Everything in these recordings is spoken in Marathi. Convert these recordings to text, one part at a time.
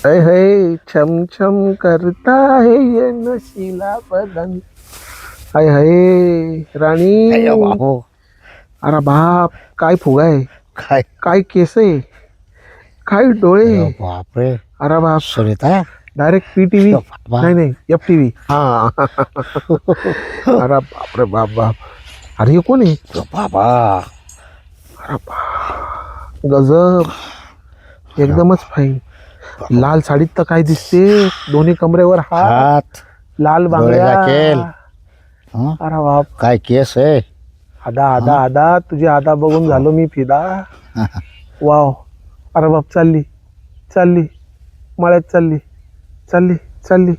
है छम छम करता है ये नशीला बदन. हाय हाय राणी. बाबू अरे बाप काय फुगा आहे, काय काय केस आहे, काय डोळे. बापरे अरे बाप सुनीता डायरेक्ट पीटीव्ही. बाप. नाही नाही FTV. हा. अरे बाप रे बाप बाप. अरे हे कोण आहे. बाबा अरे बाप गजब एकदमच फाईन. लाल साडीत तर काय दिसते, दोन्ही कमरेवर हात, हात लाल डोळे दाखल. बांगड्या. हं? अरे बाप. काय केस आहे. आदा आदा आदा तुझी आदा बघून झालो मी फिदा. वाव. अरे बाप चालली चालली मळ्यात चालली चालली चालली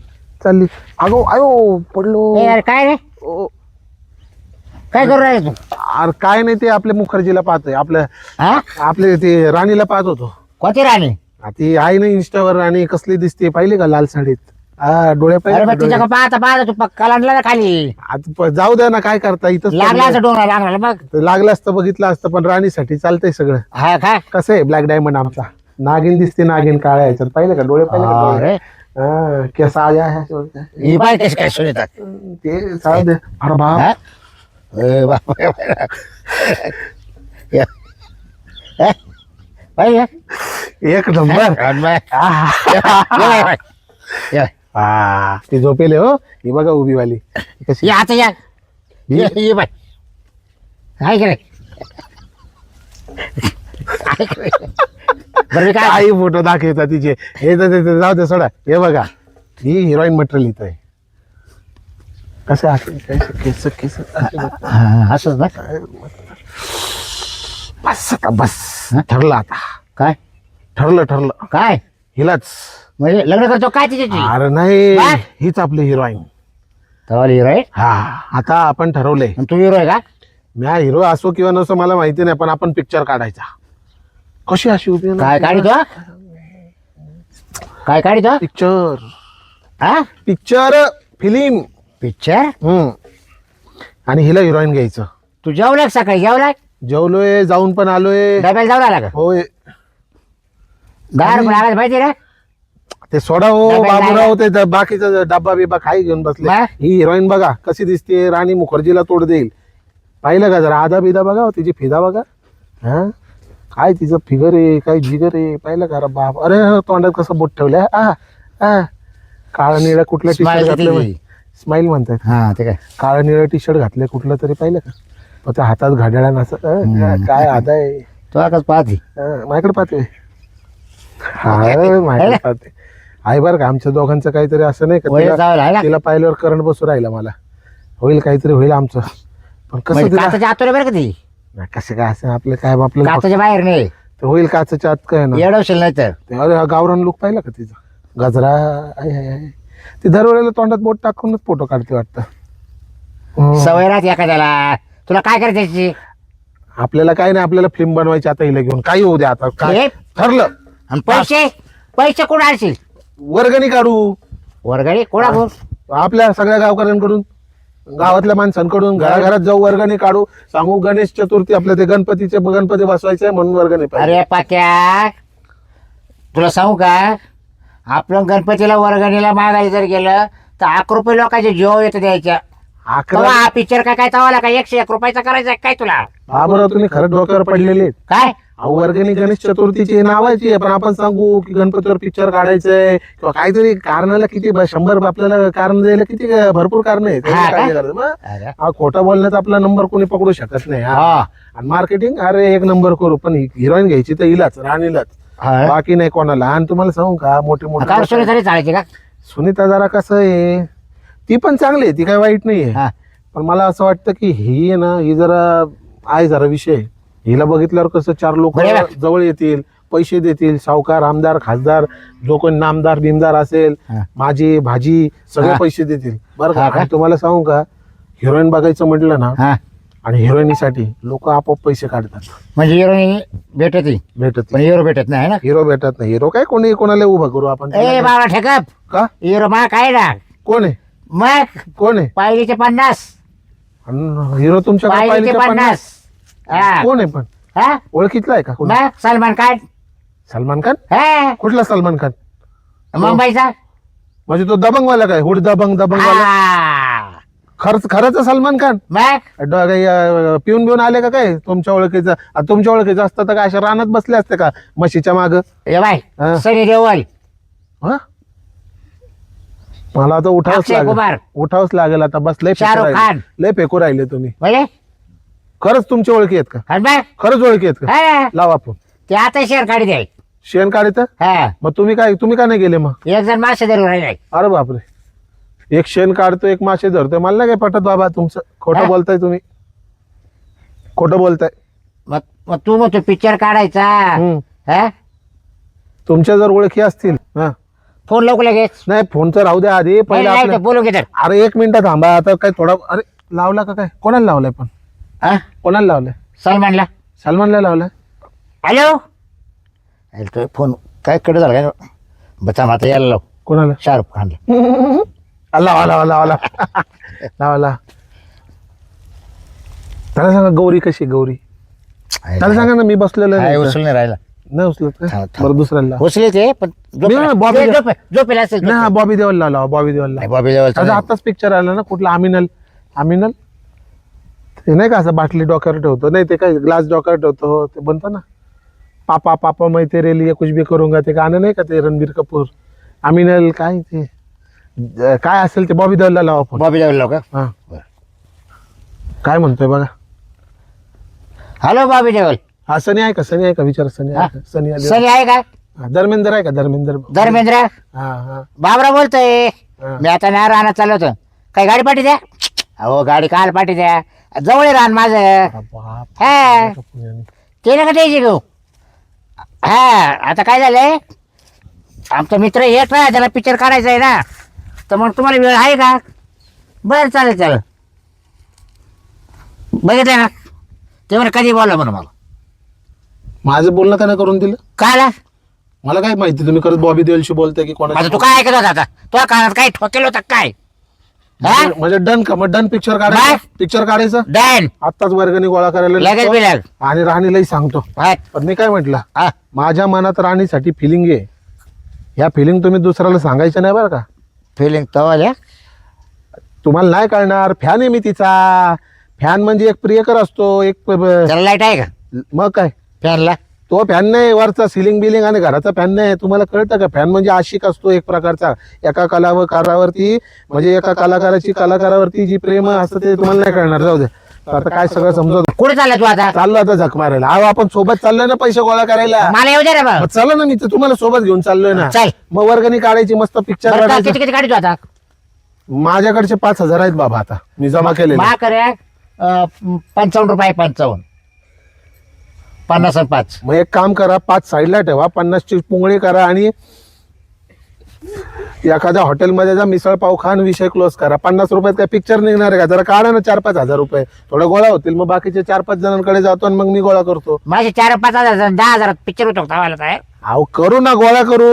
चालली. अगो आयो पडलो. ए, अरे काय रे ओ, काय करू राहिले तू अरे काय नाही ते आपल्या मुखर्जीला पाहतोय, आपल्या हा आपले ते राणीला पाहत होतो. कोणती राणी. ती आहे ना इंस्टावर राणी, कसली दिसते पाहिले का लाल साडीत. हा डोळे अरे पाहिले मग का डोळे? तिच्या पाहता पाहता तू पक्का लागला ना खाली. आता जाऊ द्या ना, काय करता इथं लागला असं डोंगर लागला मग. लागलं असतं बघितलं असतं, पण राणीसाठी चालतंय सगळं. हा काय कसं आहे ब्लॅक डायमंड आमचा. नागिन दिसते नागिन काळ्या ह्याच्यात, पाहिलं का डोळे पाहिले का डोळे. अरे हा केस आया है ही पाय कशी काय सुनीता. ते जाऊ दे. अरे बाप. हा? ए, बाप. या. ए, पाहिजे? एक नंबर. आणि मग? आह. ये बाय, ये. हा ती झोपेले हो, ही बघा उभी वाली कशी. ये आता या ये बाय. काय करे बरं मी काय काही फोटो दाखवतात तिचे. हे तर ते जाऊ दे सोडा. हे बघा ही हिरोईन मटेरियल इथं आहे. कसं असेल केस केस असे बघ. असंच ना. बस आता बस. ठरलं आता. काय ठरलं काय हिलाच. म्हणजे लग्न करतो काय तिच्याची. अरे नाही काय? हीच आपली हिरोईन. तवाला हिरो आहे हा आता आपण ठरवलंय. आणि तू हिरो आहे का. मी हिरो असो किंवा नसो मला माहिती नाही, पण आपण पिक्चर काढायचा. कशी अशी उभी आहे ना? काय काढितो काय काढितो पिक्चर हा पिक्चर फिल्म. पिक्चर. आणि हिला हिरोईन घ्यायचं. तू जेवला का सकाळी जेवला जेवलोय, जाऊन पण आलोय. डब्याला जाऊन आला का होय. गार पण आवाज माहिती ना. ते सोडा हो डब्याला बाबूराव, ते बाकीचा डब्बा बिब्बा काही घेऊन बसले. मग? ही हिरोईन बघा कशी दिसते, राणी मुखर्जीला तोड देईल. पाहिलं का जरा आधा बिदा बघा, तिची फिदा बघा. हा काय तिचं फिगर आहे, काय जिगर आहे, पाहिलं का. अरे बाप. अरे तोंडात कसं बोट ठेवलंय. काळा निळा कुठला टी Smile शर्ट किती घातलं. दिली? स्माइल म्हणतात. हा ते काय काळा निळा टी शर्ट घातलंय कुठलं तरी, पाहिलं का. पण त्या हातात घड्याळा नसं काय आधा आहे. तो आकाश पाहते माझ्याकडे पाहते. हा माझ्याकडे पाहते आहे बरं का. आमच्या दोघांचं काहीतरी असं नाही का, वय तिला- जावं लागला तिला पाहिल्यावर करंट बसू राहिला मला. होईल काहीतरी होईल आमचं, पण कसं म्हणजे तिला काचाच्या आतोरे बरं का ती नाही, कसं काय असं आपलं काय आपल्याला काचाच्या बाहेर नाही ते होईल काचच्या आत काय ना. येडवशील नाही तर ते अरे हा गावरान लुक पाहिला का तिचा. गजरा आहे. ती दरवेळेला तोंडात बोट टाकूनच फोटो काढते वाटतं. सवय राहते एखाद्याला. तुला काय करायचं त्याची आपल्याला काय नाही, आपल्याला फिल्म बनवायची आता हिला घेऊन. काही होऊ द्या आता. काय हे? ठरलं. आणि पैसे पैसे कोण आणशील वर्गणी काढू वर्गणी कोणाकडून. आपल्या सगळ्या गावकऱ्यांकडून, गावातल्या माणसांकडून. घराघरात जाऊ वर्गणी काढू. सांगू गणेश चतुर्थी आपल्या ते गणपती बसवायचे म्हणून वर्गणी पाहिजे. अरे पाक्या तुला सांगू का आपण गणपतीला वर्गणीला मागायला जर गेलं तर 11 रुपये लोकांचे जीव येतं द्यायच्या. अकरा. हा पिक्चर काय तवाला काय 101 रुपयाचा करायचा काय तुला बाबूराव तुम्ही खरंच डोक्यावर पडलेले आहेत. काय अहो, वर्गणी गणेश चतुर्थीची नावायची आहे, पण आपण सांगू की गणपतीवर पिक्चर काढायचंय किंवा काहीतरी कारणाला किती 100 आपल्याला कारण द्यायला किती भरपूर कारण आहेत. हा का? काय करायचं मग? अरे हा खोटा बोलण्यात आपला नंबर कोणी पकडू शकत नाही. हा. आणि मार्केटिंग अरे एक नंबर करू, पण हिरोईन घ्यायची तर हिलाच, राणीलाच, हा. बाकी नाही कोणाला. आणि तुम्हाला सांगू का मोठे काय मोठे सुरू तरी चालायचे का सुनीता जरा कसं आहे, ती पण चांगली आहे, ती काय वाईट नाहीये. हा. पण मला असं वाटतं की ही आहे ना, ही जरा आहे जरा विषय. हिला बघितल्यावर कसं 4 लोक बरोबर. जवळ येतील, पैसे देतील, सावकार, आमदार, खासदार, जो कोणी नामदार बिमदार असेल, हा. माझी भाजी सगळे हा. पैसे देतील बरं हा का. का? आणि तुम्हाला सांगू का, हिरोईन बघायचं म्हटलं ना, हा आणि हिरोईनीसाठी लोक आपोआप पैसे काढतात. म्हणजे हिरो भेटत भेटत पण हिरो भेटत नाही ना. हिरो भेटत नाही. हिरो काय कोणी कोणाला उभं करू आपण. ए बाबा ठेकप का हिरो मा काय ना कोण आहे, मग कोण आहे. पायरीचे 50 हिरो तुमच्या पायरीचे 50 हा. कोण आहे पण हा? ओळखीतला आहे का कोण. मग सलमान खान सलमान खान. हा कुठला सलमान खान. मुंबईचा म्हणजे तो दबंगवाला काय हुड दबंगवाला हा. खरंच सलमान खान मग पिऊन बिऊन आले का काय तुमच्या ओळखीचं तुमच्या ओळखीचं असतं तर काय अशा रानात बसले असते का म्हशीच्या माग ए बाय हा. सनी देओल मला आता अक्षय कुमार. उठावच लागेल आता बस शाहरुख खान. लय फेकू राहिले तुम्ही म्हणजे खरंच तुमची ओळखी आहेत का आणि मग खरंच ओळखी आहेत का हा. लावा फोन ते आता शेअर काढी द्याय शेण काढत हा मग तुम्ही का नाही गेले मग एक जण मासे धरून राहिले अरे बापरे एक शेण काढतो एक मासे धरतोय मला नाही काय पटत बाबा तुमचं खोटं हा? बोलताय तुम्ही खोटं बोलताय मग मग तू म्हणतो पिक्चर काढायचा हम्म. हा तुमच्या जर ओळखी असतील हा फोन लवकर लगेच नाही फोनचं राहू द्या आधी पहिला नाही, आपल्या- बोलू घे तर अरे 1 मिनिट थांबा आता काय थोडा अरे लावला का काय कोणाला लावलाय पण हा? कोणाला लावलाय सलमानला सलमानला लावलाय हॅलो अरे तो फोन काय कडे झाला काय बचा माता यायला लाव कोणाला शाहरुख खानला लावा त्याला सांगा गौरी कशी गौरी त्याला सांगा ना मी बसलेलो काय नाही उचल नाही राहिला नाही उचलत का थांब, थांब. बरं दुसऱ्याला लावा. उचले ते पण बॉबी- झोपेला असेल नाही हा बॉबी देवलला लावा बॉबी देवलला बॉबी देवल त्याचा आताच पिक्चर आला ना कुठला आमिनल ते नाही का असं बाटली डोक्यावर ठेवतो नाही ते काय ग्लास डोक्यावर ठेवतो ते बनतं ना पापा पापा मैं तेरे लिए कुछ भी करूंगा ते गाणं नाही का ते रणबीर कपूर आमिनल काय ते काय असेल ते बॉबी देवलला लावा फोन बॉबी देवल लाव का हा बरं. काय म्हणतोय बघा हॅलो बॉबी देवल हा सनी आहे का विचार सनी आहे का? सनी आली सनी आहे का हा, धर्मेंद्र आहे का धर्मेंद्र धर्मेंद्र हा हा बाबरा बोलतोय हा. मी आता नाही राहणार चाललो होतो काही गाडी पाठी द्या अहो गाडी काल पाठी द्या जवळ आहे रान माझं बाप हा ते नका द्यायची घेऊ हा आता काय झालंय आमचा मित्र येत नाही त्याला पिक्चर काढायचा आहे ना तर मग तुम्हाला वेळ आहे का बरं चालेल बघितलं ना ते म्हणा कधी बोला म्हणून मला माझं बोलणं त्यानं करून दिलं काय मला काय माहिती तुम्ही करत बॉबी देवलशी बोलताय की आता कोणाशी तू काय ऐकत होता आता तुझ्या कानात काय ठोकेल होता काय म्हणजे डन का मग डन पिक्चर काय? काढायचं पिक्चर काढायचं डॅन आत्ताच वर्गणी गोळा करायला लगेच निघतो. बिलग आणि राणीलाही सांगतो पण मी काय म्हटलं हा माझ्या मनात राणीसाठी फिलिंग आहे या फिलिंग तुम्ही दुसऱ्याला सांगायचं नाही बरं का फिलिंग तवाल्या तुम्हाला नाही कळणार फॅन आहे मी तिचा फॅन म्हणजे एक प्रियकर असतो एक त्याला लाईट आहे का मग काय फॅनला तो फॅन नाही वरचा सिलिंग बिलिंग आणि घराचा फॅन नाही तुम्हाला कळतं का फॅन म्हणजे आशिक असतो एक प्रकारचा एका कलाकारावरती म्हणजे एका कलाकारावरती जी प्रेम असतं ते तुम्हाला नाही कळणार जाऊ दे आता काय सगळं समजत कुठे चालला तू आता चाललो आता झक मारायला अहो आपण सोबत चाललोय ना पैसे गोळा करायला मला येऊ दे रे बा मग चला ना मी तर तुम्हाला सोबत घेऊन चाललोय ना चल मग वर्गणी काढायची मस्त पिक्चर बरं, काढायचं किती किती काढतो आता माझ्याकडचे 5,000 आहेत बाबा आता मी जमा केलेले मा करे 55 रुपये 55 50 आणि 5 मग एक काम करा 5 साईडला ठेवा 50ची पुंगळी करा आणि एखाद्या हॉटेलमध्ये जा मिसळ पाव खान विषय क्लोज करा 50 रुपयात काय पिक्चर निघणार आहे का जरा काढा ना 4-5 हजार रुपये थोडं गोळा होतील मग बाकीचे 4-5 जणांकडे जातो आणि मग मी गोळा करतो माझे 4-5 हजार 10 हजार पिक्चर होतो तवाला काय अहो करू ना गोळा करू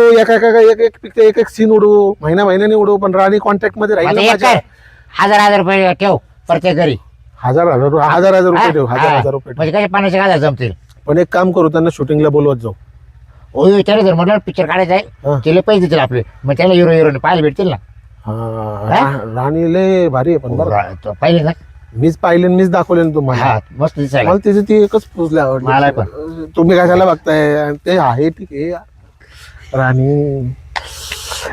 एक सीन उडू महिन्याने उडू पण राणी कॉन्टॅक्ट मध्ये राहील आता ना एक माझ्या. कर हजार रुपये ठेव प्रत्येक घरी हजार रुपये ठेव हजार रुपये ठेव. म्हणजे काय 50,000 जमतील पण एक काम करू त्यांना शूटिंगला बोलवत जाऊ ओ विचारे जर म्हटलं पिक्चर काढायचं हा. आहे त्याला पैसे देतील आपले मग त्याला हिरोने पाहायला भेटतील ना राणी लय भारी आहे पण बरं तो पाहिले ना मीच पाहिले आणि मीच दाखवले ना तुम्हाला हा मस्त दिसायला मला तिची ती एकच पुजली आवडली मला पण. तुम्ही कशाला बघताय आणि ते आहे ठीक आहे राणी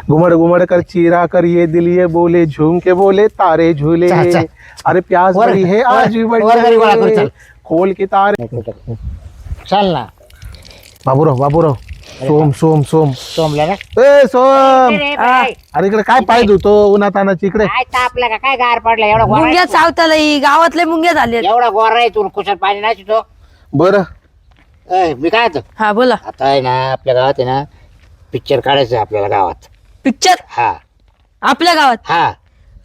घुमड़ घुमड़ कर चीरा कर ये दिल ये बोले झूम के बोले तारे झूले चल, चल. अरे प्यास वर- बड़ी है आज भी वर- वर घरी गोळा करू, बड़ी चल. खोल के तारे चल ना बाबूराव सोम सोमला ना ए सोम अरे बाई. अरे इकडे काय पाय धुतो उन्हात तानाची इकडे काय तापला का काय गार पडला एवढा गोरा मुंग्या चावताला गावातले मुंग्या झाले एवढा गोरा आहे तू कुशात पाणी नाही तो बरं मी काय म्हणतो, हा बोला आता आहे ना आपल्या गावात आहे ना पिक्चर काढायचं आहे आपल्याला गावात पिक्चर हा आपल्या गावात हा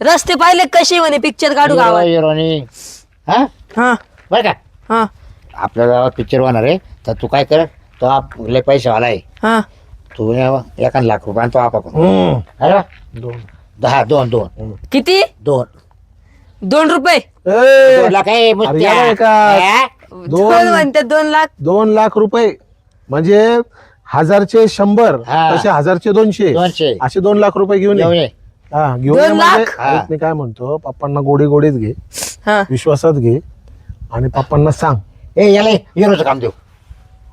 रस्ते पाहिले कसे म्हणे पिक्चर काढू गावात हिरोनी हा हा बरं का हा आपल्या गावात पिक्चर होणार आहे तर तू काय कर तो लय पैशावाला आहे हा तू 1 लाख रुपये तो आपण हम्म. अरे वा. दोन. 2 किती 2 2 रुपये ए, 2 लाख आहे अरे या बाई का? हा? दोन. दोन म्हणते 2 लाख 2 लाख रुपये म्हणजे 1000चे 100 हा. तसे 1000चे 200 200. असे 2 लाख रुपये घेऊन घेऊन ये. ये. हा घेऊन 2 ये म्हणजे लाख? हा. मी काय म्हणतो पप्पांना गोडीत घे हा विश्वासात घे आणि पप्पांना सांग. ए याला हिरोचं काम देऊ.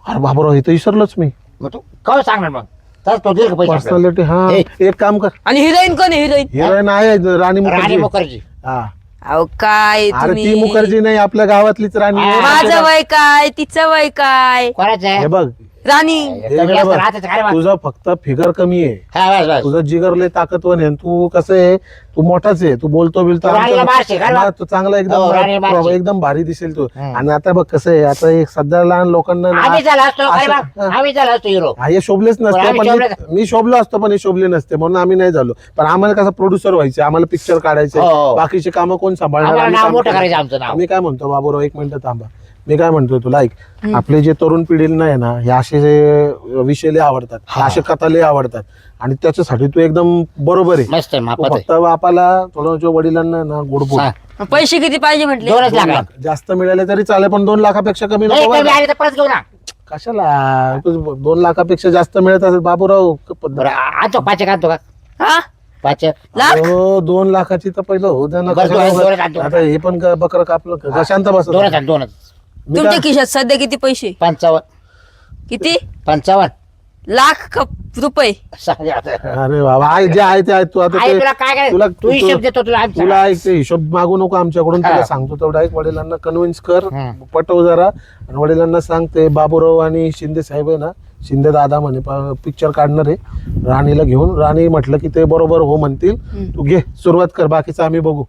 अरे बाबूराव हे तर विसरलोच मी. मग तू काय सांगणार मग तर तो देईल का पैसे आपल्याला? पर्सनॅलिटी हा ए. एक काम कर आणि हिरोईन कोण आहे हिरोईन हिरोईन आहे राणी राणी मुखर्जी मुखर्जी. हा अहो काय अरे ती तुम्ही मुखर्जी नाही आपल्या गावातलीच राणी आहे. माझं वय काय तिचं वय काय कोणाचं आहे? हे बघ राणी हे कमी इकडे असतं, बघ. राहतेच काय बा? तुझा फक्त फिगर कमी आहे. हा, बस, बस. तुझं जिगर लय ताकदवान आहे. तू कसं आहे तू मोठाच आहे. तू बोलतो तू राणीला मारशील का रे बा? तू चांगला हो, राणीला एकदम मारशील. एकदम भारी दिसेल तू. हम्म. आणि आता बघ कसं आहे आता एक सध्या लहान लोकांना ना- आम्ही झाला असतो काय बा? असं- आम्ही झाला असतो हिरो. हा, हे शोभलेच पण नसते आम्ही पण शोभले- मी शोभलो असतो पण हे शोभले नसते म्हणून आम्ही नाही झालो. पण आम्हाला कसं प्रोड्युसर व्हायचे आम्हाला पिक्चर काढायचे हो. बाकीचे कामं कोण सांभाळणार आम्हाला आम्ही नाव काम मोठं केलं. करायचं आमचं नाव. मी काय म्हणतो बाबूराव एक मिनिट थांबा. मी काय म्हणतोय तुला ऐक आपले जे तरुण पिढीला आहे ना हे असे जे विषय लय आवडतात हे असे कथा लय आवडतात आणि त्याच्यासाठी तू एकदम बरोबर आहे. मस्त आहे तू मापात आहे. फक्त बापाला थोडं वडिलांना ना गोड बोल. हा. पैसे किती पाहिजे म्हटले 2 2 लाख. लाख जास्त मिळाले तरी चालेल पण 2 लाखापेक्षा कमी नाही, नको बरं कमी का? आले तर परत घेऊ ना. कशाला 2 लाखापेक्षा जास्त मिळत असेल बाबूराव बरं आणतो 5 आणतो का? हा 5 लाख हो 2 लाखाची तर पहिलं हो द्या ना. बरं, कशाला दोनच उगाच- आणतो. आता हे पण बकर कापलं का? शांत बस. 2 मी तुमच्या काय- खिशात सध्या किती पैसे 55 किती 55 लाख का रुपये सांगा आता. अरे बाबा आहे जे आहे ते आहे. तू आता आई ते तुला काय करायचं? तुला तू हिशोब देतो तुला आमचा. तुला ऐक ते हिशोब मागू नको आमच्याकडून. हा. तुला सांगतो तेवढा एक वडिलांना कन्व्हिन्स कर हम्म. पटव जरा आणि वडिलांना सांग ते बाबूराव आणि शिंदे साहेब आहे ना शिंदे दादा म्हणे पिक्चर काढणार आहे राणीला घेऊन. राणी म्हटलं की ते बरोबर हो म्हणतील. तू घे सुरुवात कर बाकीचं आम्ही बघू.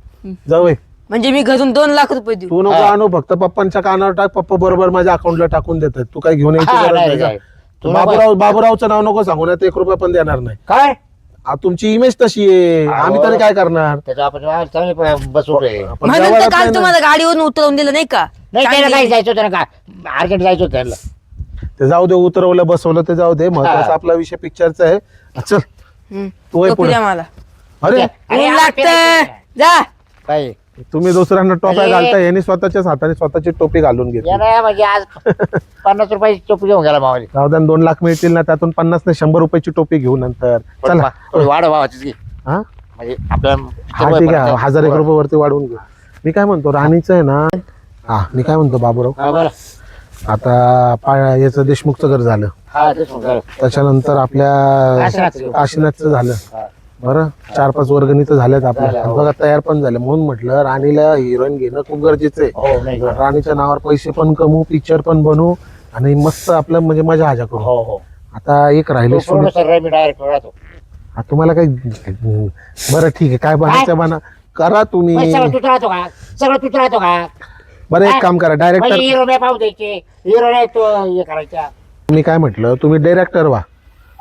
जाऊ ये. म्हणजे मी घरून 2 लाख रुपये देऊ तू नको हा. आणू फक्त पप्पांच्या कानावर टाक. पप्पा बरोबर माझ्या अकाउंटला टाकून देतात. तू काय घेऊन यायची हा, गरज नाही, नाही जा. नाही. तू तू नको. बाबूरावचं नाव नको सांगू ना 1 रुपया पण देणार नाही. काय तुमची इमेज तशी आहे आम्ही तरी काय करणार. त्याचा आपण चांगली बसू रे. आपण म्हणून तर व्यवहारात काल नाही तुम्हाला गाडीवरून उतरवून दिलं नाही का नाही त्याला चांगली- काय जायचं होतं ना का अर्जंट जायचं होतं त्याला. ना. ते जाऊ दे उतरवलं बसवलं ते जाऊ दे महत्वाचा हा. आपला विषय पिक्चरचा आहे. चल हम्म. तू वय टोपी पुढे. द्या मला अरे अरे, ऊन आम्हाला लागतं फिरायचं. जा काय तुम्ही दुसऱ्यांना टोप्या अरे. घालता यांनी स्वतःच्याच हाताने स्वतःची टोपी घालून घेतली. याला म्हणजे आज 50 रुपयाची चोप घेऊन गेला मावाली. जाऊ द्या 2 लाख मिळतील ना त्यातून 50 नाही 100 रुपयाची टोपी घेऊ नंतर. चला वाढ भावाचीच घे. हा म्हणजे आपल्या हा ठीक आहे 1000 रुपये वरती वाढवून घेऊ. मी काय म्हणतो राणीचं आहे ना हा मी काय म्हणतो बाबूराव हा, बरं. आता याचं देशमुखचं घर झालं हा, तेच म्हणतो. त्याच्यानंतर आपल्या काशीनाथचं. काशीनाथचं झालं हा. बरं 4-5 वर्गणी तर झाल्यात आपल्या झाल्या, हो. बघा तयार पण झाले म्हणून म्हटलं राणीला हिरोईन घेणं खूप गरजेचं आहे. हो नाही गं. राणीच्या नावावर पैसे पण कमवू पिक्चर पण बनवू आणि मस्त आपलं म्हणजे मजा हाजा करू. हो हो आता एक राहिले तो producer रे, मी डायरेक्ट राहतो. तुम्हाला काही बरं ठीक आहे काय बनायचं बना करा तुम्ही. मग सगळं तूच राहतो का सगळं तूच राहतो का बरं एक काम करा डायरेक्टर. हिरो मी पाहू द्यायचे हिरो नाही तो हे करायचा. मी काय म्हटलं तुम्ही डायरेक्टर व्हा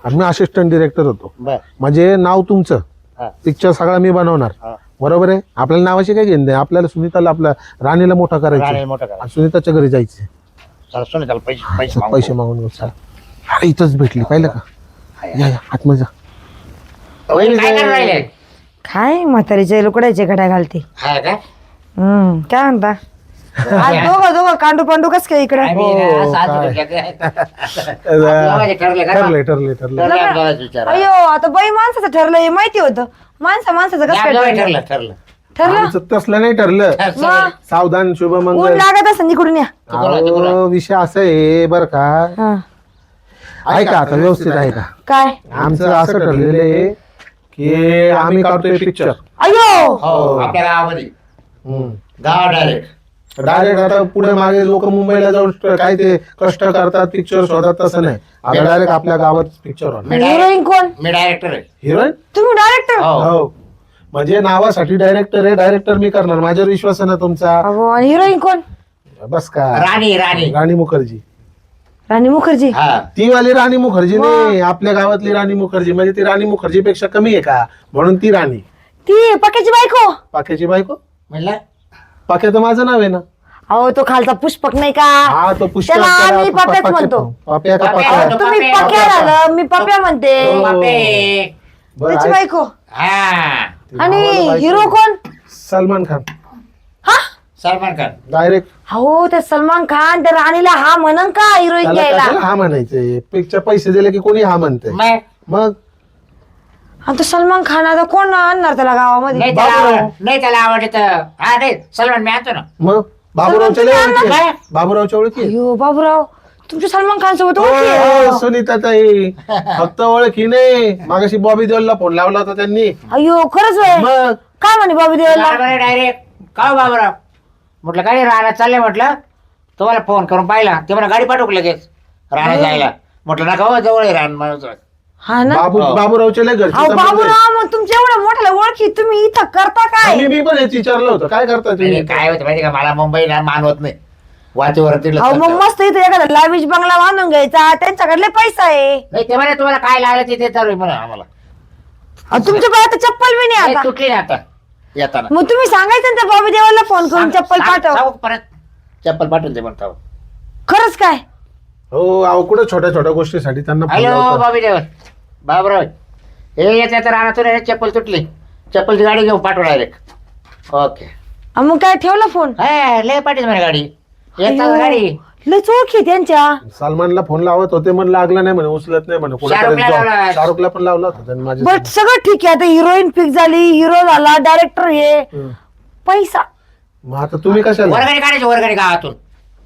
आणि मी असिस्टंट डिरेक्टर होतो बर म्हणजे नाव तुमचं हा. पिक्चर सगळा मी बनवणार. हा. बरोबर आहे आपल्याला नावाची काय घेणं नाही. आपल्याला सुनीताला आपल्या राणीला मोठा राणे करायचं मोठं करा. आणि सुनीताच्या घरी जायचे चला सोने त्याला पैसे पैसे मागू. पैसे मागून घेऊ. चला. अरे इथंच भेटली पाहिलं का या या आतमध्ये जा. वहिनी काय करू राहिले? काय म्हातारीचे लोकडायचे घड्या घालते हा का? काय म्हणता आज दोघं कांडू पांडू कस काय इकडे आम्ही ना हो, असं आज काय? डोक्यात आहे. आपलं म्हणजे ठरलं का? ठरले ठरले ठरले. ठरलं आमचं विचार. अयो आता बाई माणसाचं ठरलं हे माहिती होतं माणसाचं कसं काय आमचं ठरलं? ठरलं ठरलं आमचं तसलं नाही ठरलं. मग सावधान ऊन शुभमंगल. लागत असं इकडून या अहो, विषय असं आहे बरं का हा. ऐका आता व्यवस्थित ऐका. काय आमचं असं ठरलेलं आहे की आम्ही काढतोय पिक्चर. अयो हो आपल्या गावामध्ये गाव डायरेक्ट डायरेक्ट आता पुढे मागे लोक मुंबईला जाऊन काय ते कष्ट करतात पिक्चर शोधतात तसं नाही. आता डायरेक्ट आपल्या गावात पिक्चर होणार. हिरोईन कोण मी डायरेक्टर आहे. हिरोईन तुम्ही डायरेक्टर हो हो म्हणजे नावासाठी डायरेक्टर आहे. डायरेक्टर मी करणार माझ्यावर विश्वास आहे ना तुमचा. अहो आणि हिरोईन कोण बस का राणी राणी राणी मुखर्जी. राणी मुखर्जी हा ती वाली राणी मुखर्जी नाही आपल्या गावातली राणी मुखर्जी म्हणजे ती राणी मुखर्जी पेक्षा कमी आहे का म्हणून ती राणी. ती पक्याची बायको पाक्याची बायको. म्हणलं पाक्या तर माझं नाव आहे ना. अहो तो खालचा पुष्पक नाही का हा तो पुष्कळ त्याला आम्ही पप्याच म्हणतो. पप्या का पप्या. पप्या. तुम्ही पप्या. पक्या झालं मी पप्या म्हणते हो. बापे. बरं, त्याची ऐक. बायको हा आणि नावाला बायको. हिरो कोण सलमान खान. हा सलमान खान. डायरेक्ट हो त्या सलमान खान त्या राणीला हा म्हणन का हिरोईन त्याला घ्यायला कशाला हा म्हणायचे पिक्चर पैसे दिले की कोणी हा म्हणते मग मग आणि तो सलमान खान आता कोण आणणार त्याला गावामध्ये नाही त्याला आवडत. हा नाही सलमान मी आणतो ना. मग बाबूरावच्या लय ओळखी आहे. काय? बाबूरावच्या ओळखी आहे. अयो बाबूराव तुमच्या सलमान खान सोबत हो, ओळखी आहे? सुनीता ताई फक्त ओळखी नाही मागाशी बॉबी देओलला फोन लावला होता त्यांनी अयो खरंच होय मग काय म्हणे बाबू देवाला डायरेक्ट का हो बाबूराव म्हटलं काय राहण्यात चाललंय म्हटलं तुम्हाला फोन करून पाहिला ते मला गाडी पाठवू लगेच राहण्यात जायला म्हटलं नका हो जवळ आहे राहण मला. हा ना बाबूरावच्या लय घरचे अहो संबंध आहे. बाबूराव मग तुमच्या एवढ्या मोठ्याला ओळखी तुम्ही इथं करता काय मी पण हेच विचारलं होतं काय करता तुम्ही काय होतं माहिती का मला मुंबईला मानवत नाही वाचीवरती अहो मग मस्त इथं एखादा लाविश बंगला बांधून घ्यायचा त्यांच्याकडले पैसा आहे नाही ते म्हणे तुम्हाला काय लागलं ते चालू आहे म्हणा आम्हाला. अहो, तुमच्या पायात तर चप्पल बी नाही नाही, आता तुटली ना आता येताना. मग तुम्ही सांगायचं ना त्या बॉबी देवाला फोन करून चप्पल पाठव सांगू परत चप्पल पाठवून दे म्हणतो. खरंच काय हो अहो कुठं छोट्या छोट्या गोष्टीसाठी त्यांना phone हॅलो लावतात. बाबी देव बाबराव हे येत येतं राहणार चप्पल तुटली चप्पलची गाडी घेऊन पाठवू डायरेक्ट. ओके अहो, मग काय ठेवला फोन हा लय पाठीच म्हणे गाडी येतात अयो, गाडी. लयच ओळखी त्यांच्या सलमानला फोन लावत होते म्हणलं लागला नाही म्हणे उचलत नाही म्हणे शाहरुखला लावला. शाहरुखला पण लावला होता त्यांनी माझ्या बट सगळं ठीक आहे आता हिरोईन फिक्स झाली हिरो झाला डायरेक्टर हे पैसा मग आता तुम्ही कशाला वर्गणी काढायची वर्गणी गावातून.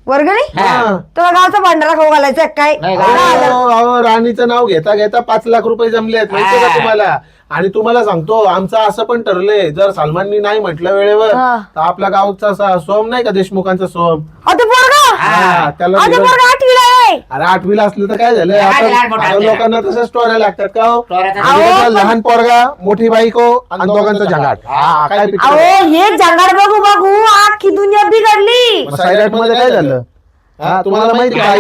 वर्गणी हा. तुला गावचा भांडारा खाऊ घालायचा काय नाही, अहो, अहो, राणीचं नाव घेता घेता 5 लाख रुपये जमले आहेत माहितीये का हा. तुम्हाला आणि तुम्हाला सांगतो आमचं असं पण ठरलंय जर सलमाननी नाही म्हटलं वेळेवर हा. तर आपल्या गावचा सोम नाही का देशमुखांचा सोम आता पोरगा हा, त्याला आता दिलं. पोरगा आठवीला आहे अरे 8वीला असलं तर काय झालं लहान आता मोठं आता असलं. लोकांना तसं स्टोऱ्या लागतात का हो? स्टोऱ्या तर- म्हणजे कसं लहान पोरगा मोठी बायको आणि दोघांचा झंगाट हा, काय picture आहे? अहो हे जंगाड बघू बघू अख्खी दुनिया बिघडली मग सैराट मध्ये काय झालं हा तुम्हाला माहिती का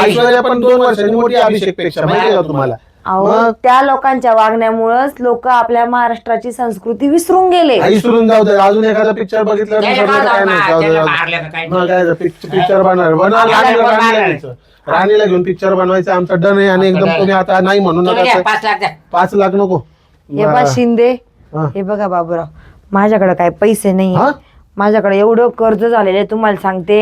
ऐश्वर्या पण 2 वर्षांनी मोठी अभिषेक पेक्षा माहिती का तुम्हाला अहो मग? त्या लोकांच्या वागण्यामुळेच लोक आपल्या महाराष्ट्राची संस्कृती विसरून गेले आई सोडून जाऊ दे अजून एखादा पिक्चर बघितलं त्याला विसरलं तर काय नाही जाऊ दे, त्याला जाऊ दे. मारलं का काय मग काय पिक्चर बनवणार राणीला घेऊन पिक्चर बनवायचं आमचा डन आहे आणि एकदम तुम्ही आता नाही म्हणू तुम्ही द्या, नका 5 लाख द्या. 5 लाख नको हे बा शिंदे हा. हे बघा बाबूराव माझ्याकडे काय पैसे नाही हा? माझ्याकडे एवढं कर्ज झालेलं आहे तुम्हाला सांगते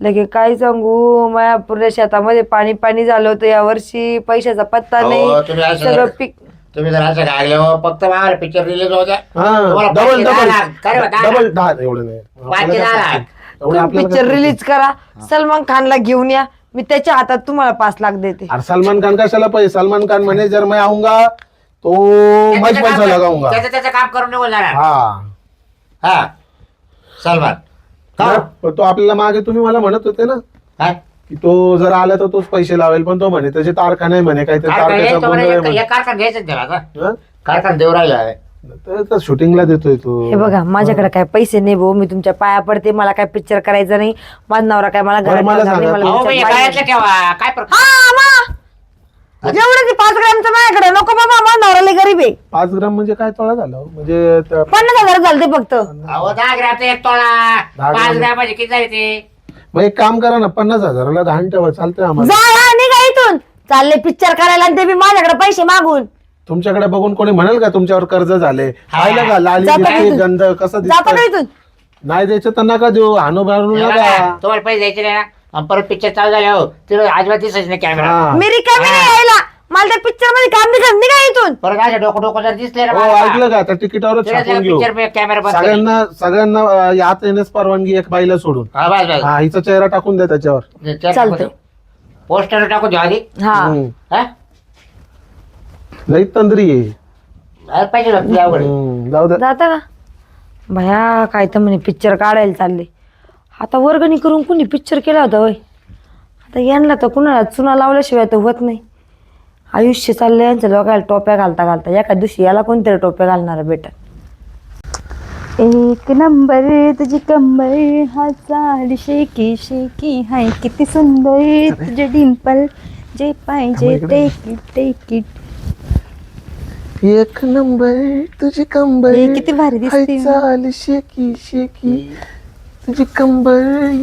लगे काय सांगू माझ्या पुऱ्या शेतामध्ये पाणी पाणी झालं होतं या वर्षी पैशाचा पत्ता अहो, नाही तुम्ही असं सगळं जर- पीक तुम्ही जर असं गायले फक्त मला पिक्चर रिलीज होत्या हा तुम्हाला डबल पाचशे डबल दहा लाख. काय बा, दहा डबल 10 एवढं नाही पाचशे दहा लाख. एवढं आपल्याला पिक्चर काय- रिलीज करा सलमान खानला घेऊन या मी त्याच्या हातात तुम्हाला 5 लाख देते अरे सलमान खान कशाला पैसे सलमान खान म्हणे जर मैं आऊंगा तो मैं त्याचं पैसा काम- लगाऊंगा त्याचं काम करून निघून जाणार. हा हा सलमान का? पण तो आपल्याला मागे तुम्ही मला म्हणत होते ना काय? की तो जर आला तर तोच पैसे लावेल पण तो म्हणे त्याचे तारखा नाही म्हणे काहीतरी कारखाना तारखेचा घ्यायचं म्हणे, गोंधळ आहे एक कारखाना घ्यायचं त्याला आता. म्हणे. हा? कारखाना देऊ राहिला आहे. तर शूटिंगला देतोय तो हे बघा माझ्याकडे काय पैसे नाही भाऊ मी तुमच्या पाया पडते मला काय पिक्चर करायचं नाही माझा नवरा काय मला बरं, घरात मला ठेवणार नाही, सांगा, मला अहो, तुमच्या बाई, पाया- गळ्यातलं ठेवा काय प्रकार? हा, मा. एवढं ते 5 ग्रॅमचं माझ्याकडे नको बाबा माझा नवरा लय गरीब आहे 5 ग्राम म्हणजे काय तोळा झाला हो? म्हणजे 50,000 झालं ते फक्त अहो 10 ग्रॅमचा 1 तोळा 10 5 ग्रॅम. ग्रॅमाचे किती झाले ते? मग एक काम करा ना 50,000ला 10 ठेवा चालतंय आम्हाला जा हा, निघा इथून चालले पिक्चर करायला आणि ते बी माझ्याकडे पैसे मागून तुमच्याकडे बघून कोणी म्हणेल का तुमच्यावर कर्ज झाले पाहिलं का लाली जाता दिसते, इथून. गंध कसं जाता का दिसत इथून नाही द्यायचं तर नका देऊ हाणू बाणू हे नका बघा, तुम्हाला पैसे द्यायचे नाही ना आणि परत पिक्चर चालू झाले हो तिला अजिबात दिसायचं नाही कॅमेरा. हा. मी रिकामी नाही यायला मला त्या पिक्चर मध्ये काम निघा इथून परत असे डोकं डोकं जर दिसले ना हो ऐकलं का आता तिकिटावरच छापून घेऊ पिक्चर कॅमेरा बंद करेल. सगळ्यांना सगळ्यांना यात येण्यास परवानगी एक बाईला सोडून हा बस बस हा हिचा चेहरा टाकून द्या त्याच्यावर चालतंय. पोस्टर टाकून द्या आधी हा हम्म. हा? लई तंद्री आहे अरे पाहिजे ना तुझ्या आवड. जाऊ द्या जाता का भया काय तर म्हणे पिक्चर काढायला चालले आता वर्गणी करून कुणी पिक्चर केला होता होय आता यांना तर कुणाला चुना लावल्याशिवाय तर होत नाही आयुष्य चाललंय यांच्या लोकांना टोप्या घालता घालता एका दिवशी याला कोणतरी टोप्या घालणार बेटा एक नंबर तुझी कंबर हा चाल शेकी शेकी हाय किती सुंदर तुझे डिंपल जे पाहिजे टेक इट एक नंबर तुझी कंबर हे किती भारी दिसते. हाय चाल शेकी शेकी तुझी कंबर